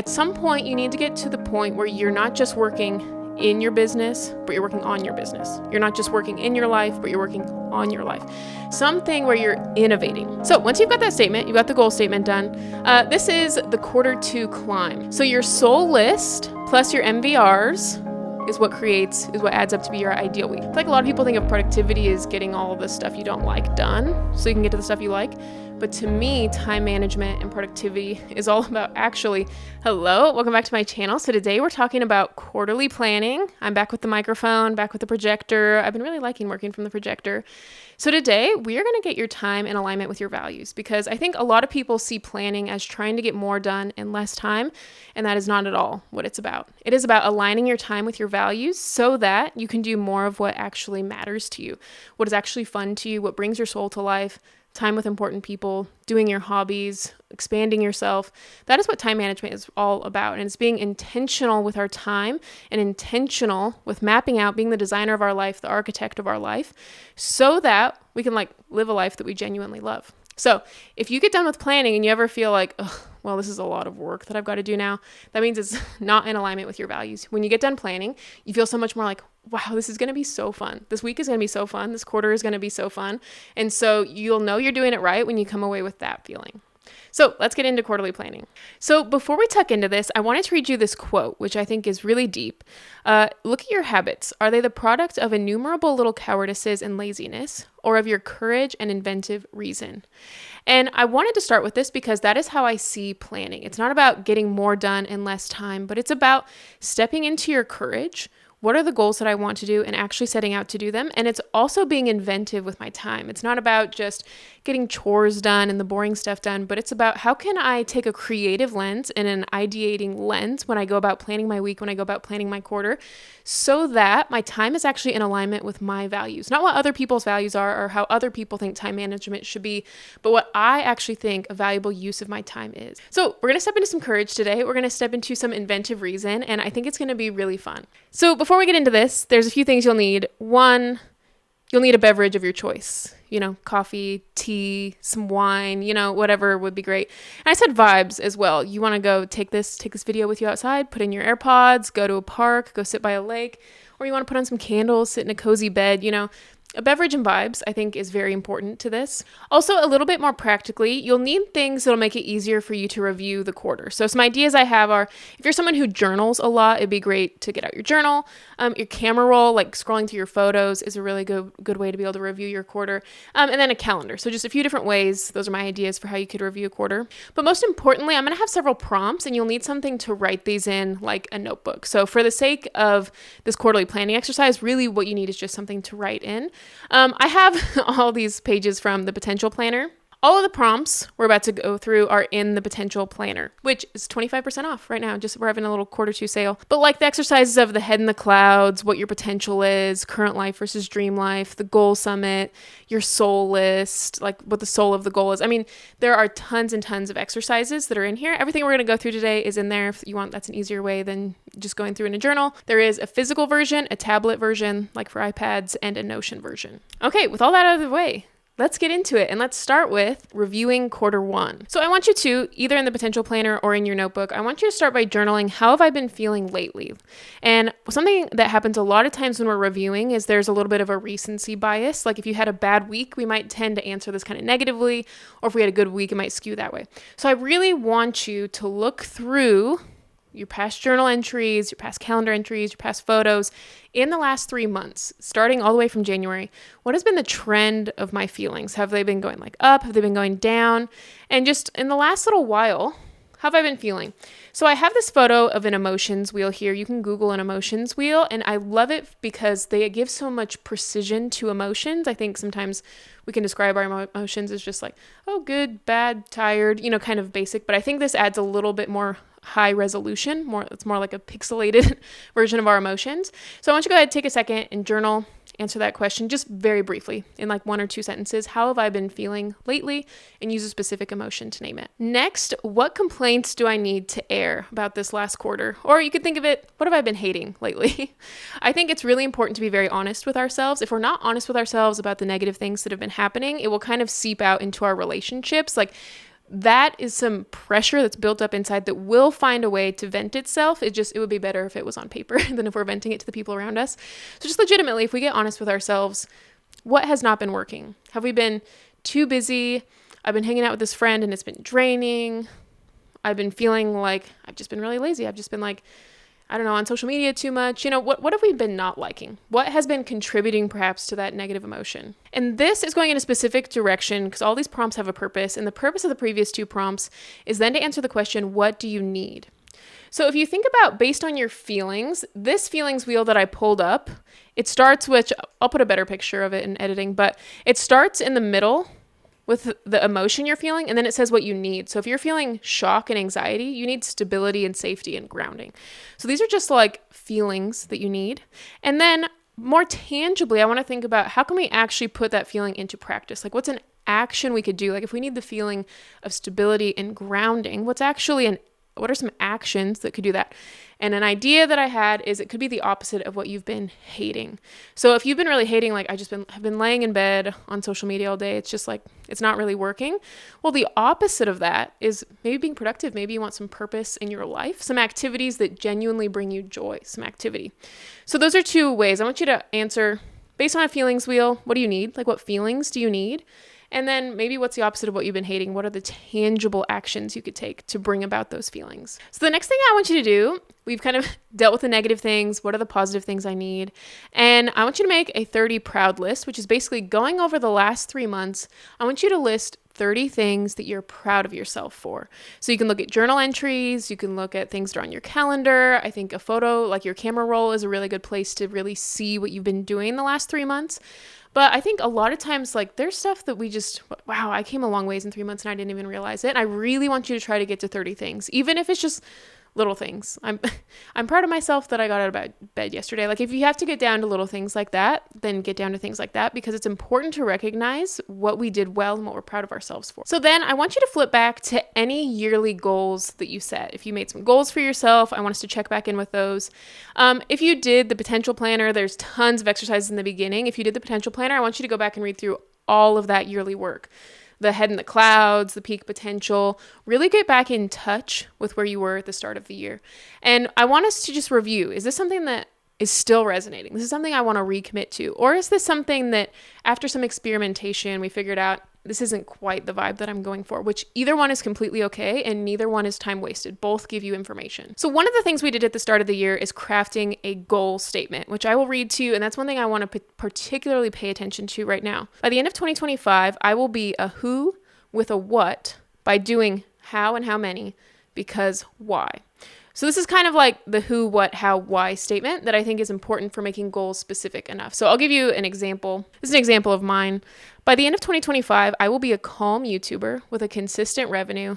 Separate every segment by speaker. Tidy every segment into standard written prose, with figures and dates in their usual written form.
Speaker 1: At some point, you need to get to the point where you're not just working in your business, but you're working on your business. You're not just working in your life, but you're working on your life. Something where you're innovating. So once you've got that statement, you've got the goal statement done, this is the quarter 2 climb. So your soul list plus your MVRs is what adds up to be your ideal week. I feel like a lot of people think of productivity as getting all of the stuff you don't like done so you can get to the stuff you like. But to me, time management and productivity is all about hello, welcome back to my channel. So today we're talking about quarterly planning. I'm back with the microphone, back with the projector. I've been really liking working from the projector. So today we are going to get your time in alignment with your values, because I think a lot of people see planning as trying to get more done in less time, and that is not at all what it's about. It is about aligning your time with your values so that you can do more of what actually matters to you, what is actually fun to you, what brings your soul to life, time with important people, doing your hobbies, expanding yourself. That is what time management is all about. And it's being intentional with our time and intentional with mapping out, being the designer of our life, the architect of our life, so that we can live a life that we genuinely love. So if you get done with planning and you ever feel like, well, this is a lot of work that I've got to do now, that means it's not in alignment with your values. When you get done planning, you feel so much more like, wow, this is going to be so fun. This week is going to be so fun. This quarter is going to be so fun. And so you'll know you're doing it right when you come away with that feeling. So let's get into quarterly planning. So before we tuck into this, I wanted to read you this quote, which I think is really deep. Look at your habits. Are they the product of innumerable little cowardices and laziness, or of your courage and inventive reason? And I wanted to start with this because that is how I see planning. It's not about getting more done in less time, but it's about stepping into your courage. What are the goals that I want to do and actually setting out to do them? And it's also being inventive with my time. It's not about just getting chores done and the boring stuff done, but it's about how can I take a creative lens and an ideating lens when I go about planning my week, when I go about planning my quarter, so that my time is actually in alignment with my values. Not what other people's values are or how other people think time management should be, but what I actually think a valuable use of my time is. So we're going to step into some courage today. We're going to step into some inventive reason, and I think it's going to be really fun. So before we get into this, there's a few things you'll need. One, you'll need a beverage of your choice. Coffee, tea, some wine, whatever would be great. And I said vibes as well. You want to go take this video with you outside, put in your AirPods, go to a park, go sit by a lake, or you want to put on some candles, sit in a cozy bed, A beverage and vibes, I think, is very important to this. Also, a little bit more practically, you'll need things that'll make it easier for you to review the quarter. So some ideas I have are, if you're someone who journals a lot, it'd be great to get out your journal. Your camera roll, scrolling through your photos, is a really good way to be able to review your quarter. And then a calendar. So just a few different ways. Those are my ideas for how you could review a quarter. But most importantly, I'm going to have several prompts, and you'll need something to write these in, like a notebook. So for the sake of this quarterly planning exercise, really what you need is just something to write in. I have all these pages from the Potential Planner. All of the prompts we're about to go through are in the Potential Planner, which is 25% off right now. We're having a little quarter 2 sale. But the exercises of the head in the clouds, what your potential is, current life versus dream life, the goal summit, your soul list, what the soul of the goal is. There are tons and tons of exercises that are in here. Everything we're going to go through today is in there. If you want, that's an easier way than just going through in a journal. There is a physical version, a tablet version, like for iPads, and a Notion version. Okay, with all that out of the way, let's get into it, and let's start with reviewing quarter 1. So I want you to, either in the Potential Planner or in your notebook, I want you to start by journaling, how have I been feeling lately? And something that happens a lot of times when we're reviewing is there's a little bit of a recency bias. If you had a bad week, we might tend to answer this kind of negatively, or if we had a good week, it might skew that way. So I really want you to look through your past journal entries, your past calendar entries, your past photos in the last 3 months, starting all the way from January. What has been the trend of my feelings? Have they been going up? Have they been going down? And just in the last little while, how have I been feeling? So I have this photo of an emotions wheel here. You can Google an emotions wheel, and I love it because they give so much precision to emotions. I think sometimes we can describe our emotions as just good, bad, tired, kind of basic. But I think this adds a little bit more high resolution. It's more like a pixelated version of our emotions. So I want you to go ahead and take a second and journal, answer that question just very briefly in 1 or 2 sentences. How have I been feeling lately? And use a specific emotion to name it. Next, what complaints do I need to air about this last quarter? Or you could think of it, what have I been hating lately? I think it's really important to be very honest with ourselves. If we're not honest with ourselves about the negative things that have been happening, it will kind of seep out into our relationships. that is some pressure that's built up inside that will find a way to vent itself. It would be better if it was on paper than if we're venting it to the people around us. So just legitimately, if we get honest with ourselves, what has not been working? Have we been too busy? I've been hanging out with this friend and it's been draining. I've been feeling like I've just been really lazy. I've just been like, I don't know, on social media too much. What have we been not liking? What has been contributing perhaps to that negative emotion? And this is going in a specific direction because all these prompts have a purpose. And the purpose of the previous 2 prompts is then to answer the question, what do you need? So if you think about based on your feelings, this feelings wheel that I pulled up, it starts with, I'll put a better picture of it in editing, but it starts in the middle with the emotion you're feeling, and then it says what you need. So if you're feeling shock and anxiety, you need stability and safety and grounding. So these are just like feelings that you need. And then more tangibly, I want to think about how can we actually put that feeling into practice? Like what's an action we could do? Like if we need the feeling of stability and grounding, what are some actions that could do that? And an idea that I had is it could be the opposite of what you've been hating. So if you've been really hating, like have been laying in bed on social media all day, it's just like, it's not really working. Well, the opposite of that is maybe being productive. Maybe you want some purpose in your life, some activities that genuinely bring you joy, some activity. So those are 2 ways. I want you to answer based on a feelings wheel. What do you need? Like what feelings do you need? And then maybe what's the opposite of what you've been hating? What are the tangible actions you could take to bring about those feelings? So the next thing I want you to do, we've kind of dealt with the negative things. What are the positive things I need? And I want you to make a 30 proud list, which is basically going over the last 3 months. I want you to list 30 things that you're proud of yourself for. So you can look at journal entries. You can look at things that are on your calendar. I think a photo, like your camera roll, is a really good place to really see what you've been doing the last 3 months. But I think a lot of times, like there's stuff that we just, wow, I came a long ways in 3 months and I didn't even realize it. And I really want you to try to get to 30 things, even if it's just little things. I'm proud of myself that I got out of bed yesterday. Like if you have to get down to little things like that, then get down to things like that, because it's important to recognize what we did well and what we're proud of ourselves for. So then I want you to flip back to any yearly goals that you set. If you made some goals for yourself, I want us to check back in with those. If you did the potential planner, there's tons of exercises in the beginning. If you did the potential planner, I want you to go back and read through all of that yearly work. The head in the clouds, the peak potential, really get back in touch with where you were at the start of the year. And I want us to just review, is this something that is still resonating? This is something I want to recommit to? Or is this something that after some experimentation, we figured out this isn't quite the vibe that I'm going for, which either one is completely okay and neither one is time wasted. Both give you information. So one of the things we did at the start of the year is crafting a goal statement, which I will read to you. And that's one thing I want to particularly pay attention to right now. By the end of 2025, I will be a who with a what by doing how and how many because why. So this is kind of like the who, what, how, why statement that I think is important for making goals specific enough. So I'll give you an example. This is an example of mine. By the end of 2025, I will be a calm YouTuber with a consistent revenue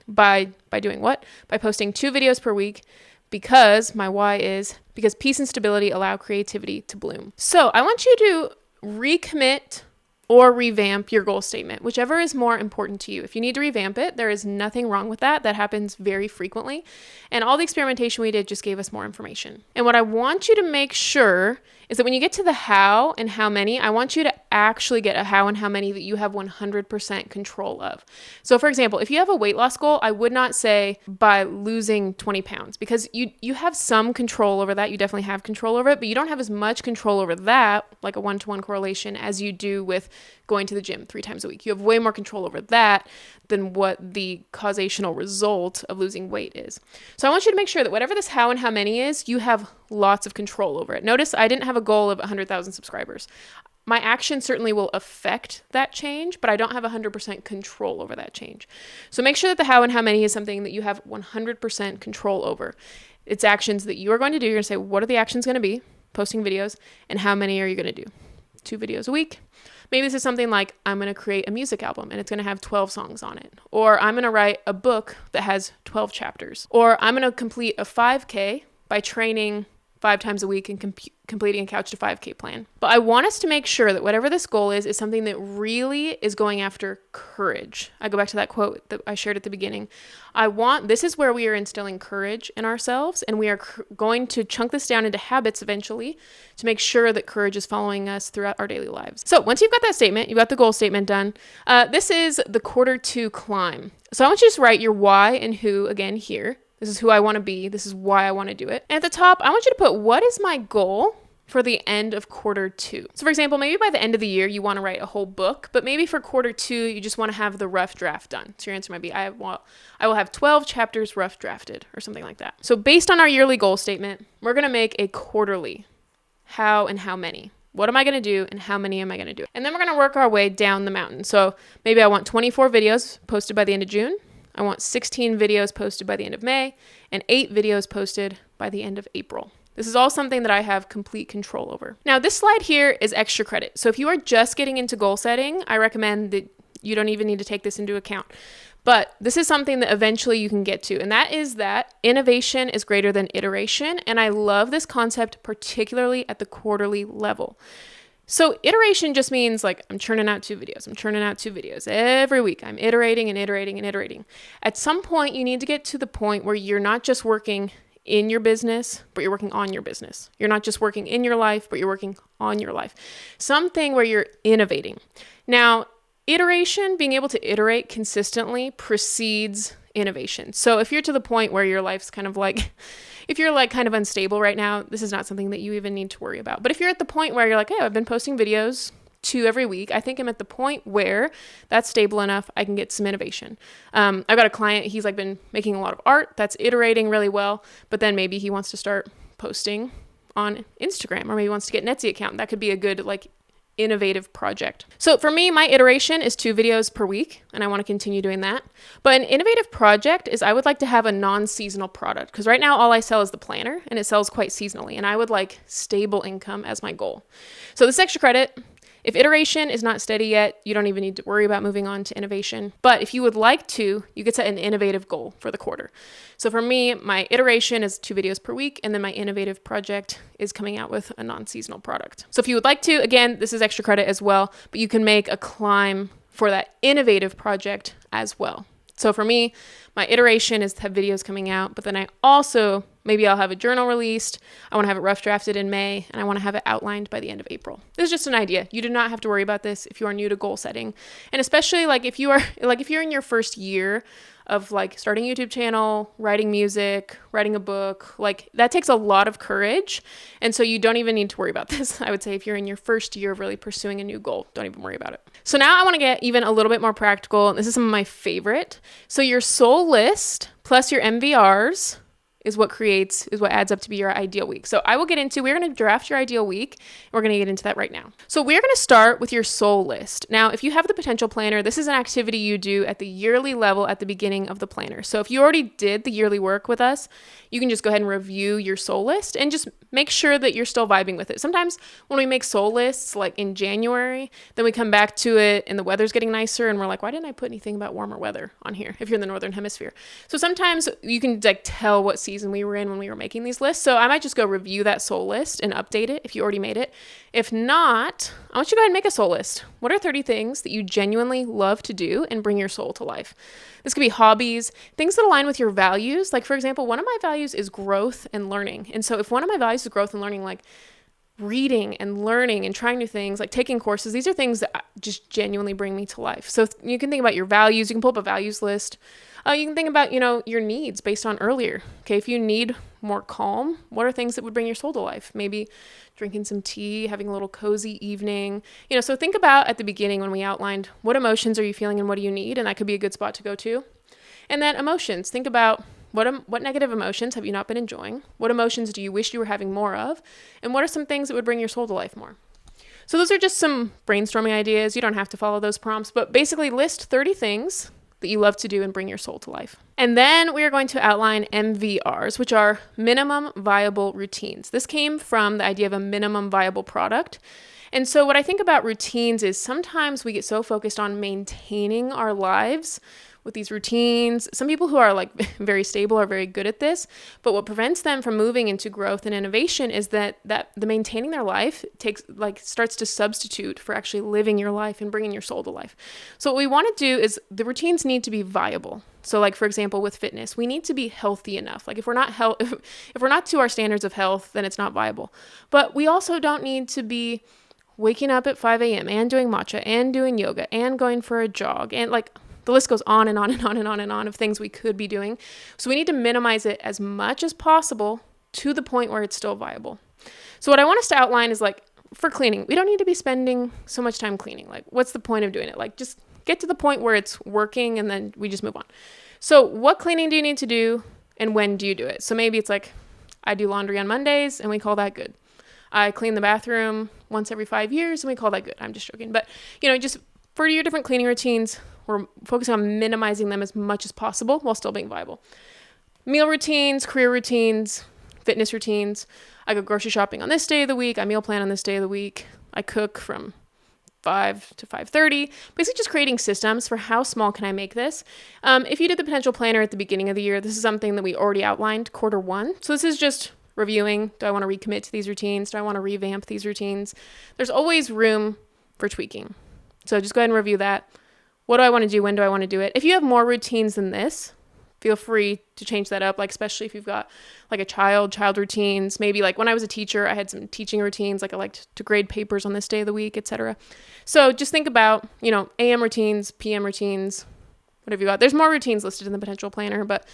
Speaker 1: by doing what? By posting 2 videos per week, because my why is because peace and stability allow creativity to bloom. So I want you to recommit or revamp your goal statement, whichever is more important to you. If you need to revamp it, there is nothing wrong with that. That happens very frequently. And all the experimentation we did just gave us more information. And what I want you to make sure is that when you get to the how and how many, I want you to actually get a how and how many that you have 100% control of. So for example, if you have a weight loss goal, I would not say by losing 20 pounds, because you have some control over that. You definitely have control over it, but you don't have as much control over that, like a 1-to-1 correlation, as you do with going to the gym 3 times a week. You have way more control over that than what the causational result of losing weight is. So I want you to make sure that whatever this how and how many is, you have lots of control over it. Notice I didn't have a goal of 100,000 subscribers. My action certainly will affect that change, but I don't have 100% control over that change. So make sure that the how and how many is something that you have 100% control over. It's actions that you are going to do. You're going to say, what are the actions going to be? Posting videos. And how many are you going to do? 2 videos a week. Maybe this is something like, I'm going to create a music album and it's going to have 12 songs on it. Or I'm going to write a book that has 12 chapters. Or I'm going to complete a 5K by training 5 times a week and completing a Couch to 5K plan. But I want us to make sure that whatever this goal is something that really is going after courage. I go back to that quote that I shared at the beginning. This is where we are instilling courage in ourselves, and we are going to chunk this down into habits eventually to make sure that courage is following us throughout our daily lives. So once you've got that statement, you've got the goal statement done, this is the quarter 2 climb. So I want you to just write your why and who again here. This is who I want to be. This is why I want to do it. And at the top, I want you to put, what is my goal for the end of quarter 2? So for example, maybe by the end of the year, you want to write a whole book, but maybe for quarter 2, you just want to have the rough draft done. So your answer might be, I will have 12 chapters rough drafted or something like that. So based on our yearly goal statement, we're going to make a quarterly how and how many. What am I going to do and how many am I going to do? And then we're going to work our way down the mountain. So maybe I want 24 videos posted by the end of June. I want 16 videos posted by the end of May and 8 videos posted by the end of April. This is all something that I have complete control over. Now, this slide here is extra credit. So if you are just getting into goal setting, I recommend that you don't even need to take this into account. But this is something that eventually you can get to, and that is that innovation is greater than iteration. And I love this concept, particularly at the quarterly level. So iteration just means like I'm churning out 2 videos. I'm churning out 2 videos every week. I'm iterating and iterating and iterating. At some point, you need to get to the point where you're not just working in your business, but you're working on your business. You're not just working in your life, but you're working on your life. Something where you're innovating. Now, iteration, being able to iterate consistently precedes innovation. So if you're to the point where your life's kind of like, if you're like kind of unstable right now, this is not something that you even need to worry about. But if you're at the point where you're like, hey, I've been posting videos 2 every week, I think I'm at the point where that's stable enough, I can get some innovation. I've got a client, he's like been making a lot of art that's iterating really well, but then maybe he wants to start posting on Instagram, or maybe he wants to get an Etsy account. That could be a good like innovative project. So for me, my iteration is 2 videos per week, and I want to continue doing that. But an innovative project is I would like to have a non-seasonal product, because right now all I sell is the planner, and it sells quite seasonally, and I would like stable income as my goal. So this extra credit, if iteration is not steady yet, you don't even need to worry about moving on to innovation. But if you would like to, you could set an innovative goal for the quarter. So for me, my iteration is 2 videos per week, and then my innovative project is coming out with a non-seasonal product. So if you would like to, again, this is extra credit as well, but you can make a climb for that innovative project as well. So for me, my iteration is to have videos coming out, but then I also, maybe I'll have a journal released. I want to have it rough drafted in May, and I want to have it outlined by the end of April. This is just an idea. You do not have to worry about this if you are new to goal setting. And especially like if you're in your first year of like starting a YouTube channel, writing music, writing a book, like that takes a lot of courage. And so you don't even need to worry about this. I would say if you're in your first year of really pursuing a new goal, don't even worry about it. So now I want to get even a little bit more practical. This is some of my favorite. So your soul list plus your MVRs is what adds up to be your ideal week. So we're going to draft your ideal week. And we're going to get into that right now. So we're going to start with your soul list. Now, if you have the potential planner, this is an activity you do at the yearly level at the beginning of the planner. So if you already did the yearly work with us, you can just go ahead and review your soul list and just make sure that you're still vibing with it. Sometimes when we make soul lists, like in January, then we come back to it and the weather's getting nicer and we're like, why didn't I put anything about warmer weather on here if you're in the Northern Hemisphere? So sometimes you can like tell what season we were in when we were making these lists. So I might just go review that soul list and update it if you already made it. If not, I want you to go ahead and make a soul list. What are 30 things that you genuinely love to do and bring your soul to life? This could be hobbies, things that align with your values. Like for example, one of my values is growth and learning. And so if one of my values is growth and learning, like reading and learning and trying new things, like taking courses, these are things that just genuinely bring me to life. So you can think about your values. You can pull up a values list. You can think about, your needs based on earlier. Okay, if you need more calm, what are things that would bring your soul to life? Maybe drinking some tea, having a little cozy evening. So think about at the beginning when we outlined what emotions are you feeling and what do you need? And that could be a good spot to go to. And then emotions. Think about what negative emotions have you not been enjoying? What emotions do you wish you were having more of? And what are some things that would bring your soul to life more? So those are just some brainstorming ideas. You don't have to follow those prompts, but basically list 30 things that you love to do and bring your soul to life. And then we are going to outline MVRs, which are minimum viable routines. This came from the idea of a minimum viable product. And so what I think about routines is sometimes we get so focused on maintaining our lives, with these routines. Some people who are like very stable are very good at this, but what prevents them from moving into growth and innovation is that the maintaining their life starts to substitute for actually living your life and bringing your soul to life. So what we want to do is the routines need to be viable. So like, for example, with fitness, we need to be healthy enough. Like if we're not if we're not to our standards of health, then it's not viable. But we also don't need to be waking up at 5 a.m. and doing matcha and doing yoga and going for a jog. And like the list goes on and on and on and on and on of things we could be doing. So we need to minimize it as much as possible to the point where it's still viable. So what I want us to outline is like for cleaning, we don't need to be spending so much time cleaning. Like what's the point of doing it? Like just get to the point where it's working and then we just move on. So what cleaning do you need to do and when do you do it? So maybe it's like I do laundry on Mondays and we call that good. I clean the bathroom once every 5 years and we call that good. I'm just joking. But, just for your different cleaning routines, we're focusing on minimizing them as much as possible while still being viable. Meal routines, career routines, fitness routines. I go grocery shopping on this day of the week. I meal plan on this day of the week. I cook from 5 to 5:30, basically just creating systems for how small can I make this. If you did the potential planner at the beginning of the year, this is something that we already outlined Q1. So this is just reviewing. Do I want to recommit to these routines? Do I want to revamp these routines? There's always room for tweaking. So just go ahead and review that. What do I want to do? When do I want to do it? If you have more routines than this, feel free to change that up, like especially if you've got like a child routines. Maybe like when I was a teacher, I had some teaching routines, like I liked to grade papers on this day of the week, etc. So just think about, AM routines, PM routines, whatever you got. There's more routines listed in the potential planner, but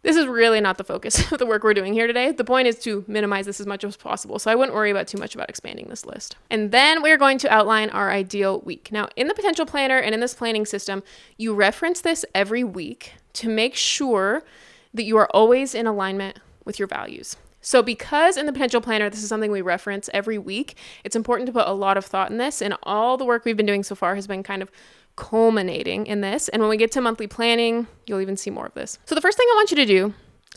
Speaker 1: this is really not the focus of the work we're doing here today. The point is to minimize this as much as possible. So I wouldn't worry about too much about expanding this list. And then we're going to outline our ideal week. Now, in the potential planner and in this planning system, you reference this every week to make sure that you are always in alignment with your values. So because in the potential planner, this is something we reference every week, it's important to put a lot of thought in this. And all the work we've been doing so far has been kind of culminating in this. And when we get to monthly planning, you'll even see more of this. So the first thing I want you to do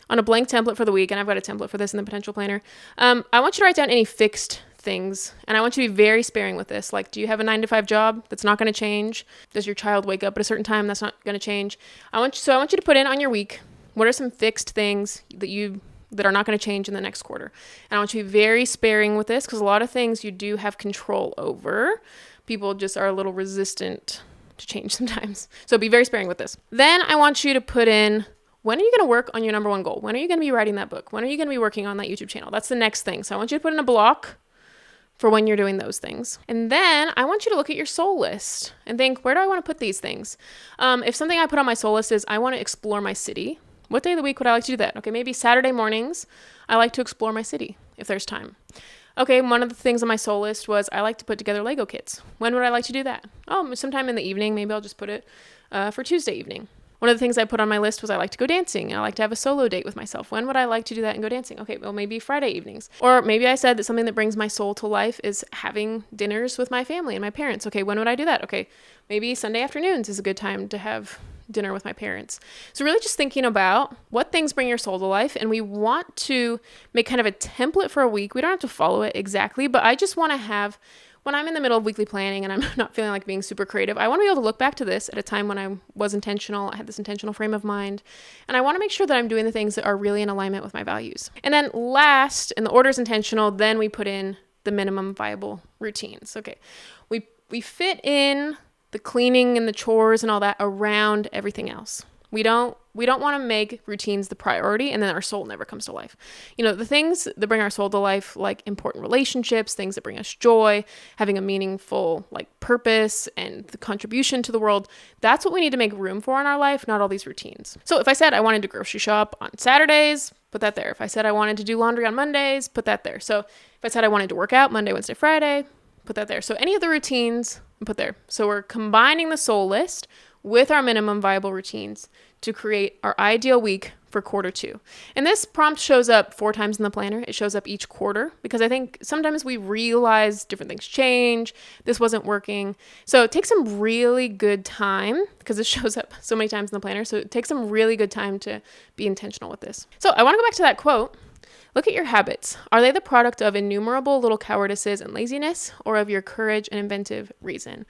Speaker 1: on a blank template for the week, and I've got a template for this in the potential planner, I want you to write down any fixed things. And I want you to be very sparing with this. Like, do you have a 9-to-5 job that's not going to change? Does your child wake up at a certain time that's not going to change? I want you to put in on your week, what are some fixed things that are not going to change in the next quarter? And I want you to be very sparing with this because a lot of things you do have control over. People just are a little resistant to change sometimes. So be very sparing with this. Then I want you to put in, when are you going to work on your number one goal? When are you going to be writing that book? When are you going to be working on that YouTube channel? That's the next thing. So I want you to put in a block for when you're doing those things. And then I want you to look at your soul list and think, where do I want to put these things? If something I put on my soul list is I want to explore my city, what day of the week would I like to do that? Okay, maybe Saturday mornings, I like to explore my city if there's time. Okay, one of the things on my soul list was I like to put together Lego kits. When would I like to do that? Oh, sometime in the evening. Maybe I'll just put it for Tuesday evening. One of the things I put on my list was I like to go dancing. I like to have a solo date with myself. When would I like to do that and go dancing? Okay, well, maybe Friday evenings. Or maybe I said that something that brings my soul to life is having dinners with my family and my parents. Okay, when would I do that? Okay, maybe Sunday afternoons is a good time to have dinner with my parents. So really just thinking about what things bring your soul to life. And we want to make kind of a template for a week. We don't have to follow it exactly, but I just want to have, when I'm in the middle of weekly planning and I'm not feeling like being super creative, I want to be able to look back to this at a time when I was intentional. I had this intentional frame of mind. And I want to make sure that I'm doing the things that are really in alignment with my values. And then last, and the order is intentional, then we put in the minimum viable routines. Okay. We fit in the cleaning and the chores and all that around everything else. We don't want to make routines the priority and then our soul never comes to life. The things that bring our soul to life, like important relationships, things that bring us joy, having a meaningful purpose and the contribution to the world, that's what we need to make room for in our life, not all these routines. So if I said I wanted to grocery shop on Saturdays, put that there. If I said I wanted to do laundry on Mondays, put that there. So if I said I wanted to work out Monday, Wednesday, Friday, put that there. So any of the routines, put there. So we're combining the soul list with our minimum viable routines to create our ideal week for Q2. And this prompt shows up 4 times in the planner. It shows up each quarter because I think sometimes we realize different things change. This wasn't working. So take some really good time because this shows up so many times in the planner. So take some really good time to be intentional with this. So I want to go back to that quote. Look at your habits. Are they the product of innumerable little cowardices and laziness or of your courage and inventive reason?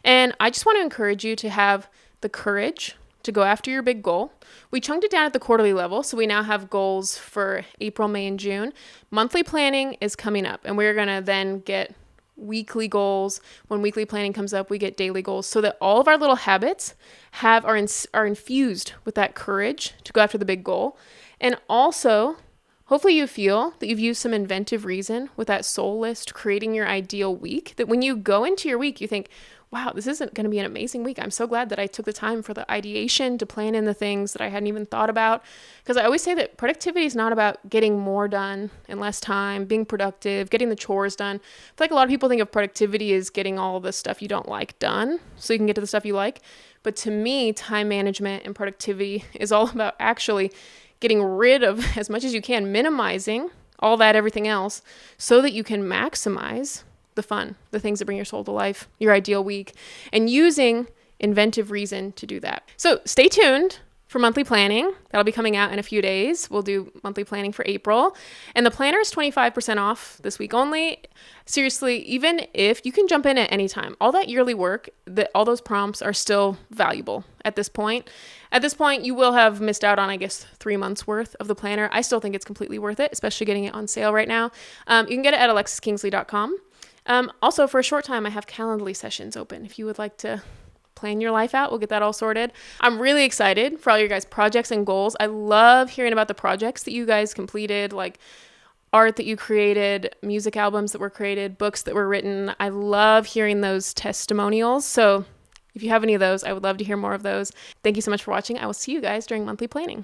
Speaker 1: And I just want to encourage you to have the courage to go after your big goal. We chunked it down at the quarterly level, so we now have goals for April, May, and June. Monthly planning is coming up, and we're going to then get weekly goals. When weekly planning comes up, we get daily goals, so that all of our little habits are infused with that courage to go after the big goal. And also, hopefully you feel that you've used some inventive reason with that soul list, creating your ideal week, that when you go into your week, you think, wow, this isn't going to be an amazing week. I'm so glad that I took the time for the ideation to plan in the things that I hadn't even thought about. Because I always say that productivity is not about getting more done in less time, being productive, getting the chores done. I feel like a lot of people think of productivity as getting all the stuff you don't like done so you can get to the stuff you like. But to me, time management and productivity is all about actually getting rid of as much as you can, minimizing all that, everything else, so that you can maximize the fun, the things that bring your soul to life, your ideal week, and using inventive reason to do that. So stay tuned for monthly planning. That'll be coming out in a few days. We'll do monthly planning for April. And the planner is 25% off this week only. Seriously, even if you can jump in at any time, all that yearly work, all those prompts are still valuable at this point. At this point, you will have missed out on, I guess, 3 months worth of the planner. I still think it's completely worth it, especially getting it on sale right now. You can get it at alexiskingsley.com. Also, for a short time, I have Calendly sessions open. If you would like to plan your life out, we'll get that all sorted. I'm really excited for all your guys' projects and goals. I love hearing about the projects that you guys completed, like art that you created, music albums that were created, books that were written. I love hearing those testimonials. So if you have any of those, I would love to hear more of those. Thank you so much for watching. I will see you guys during monthly planning.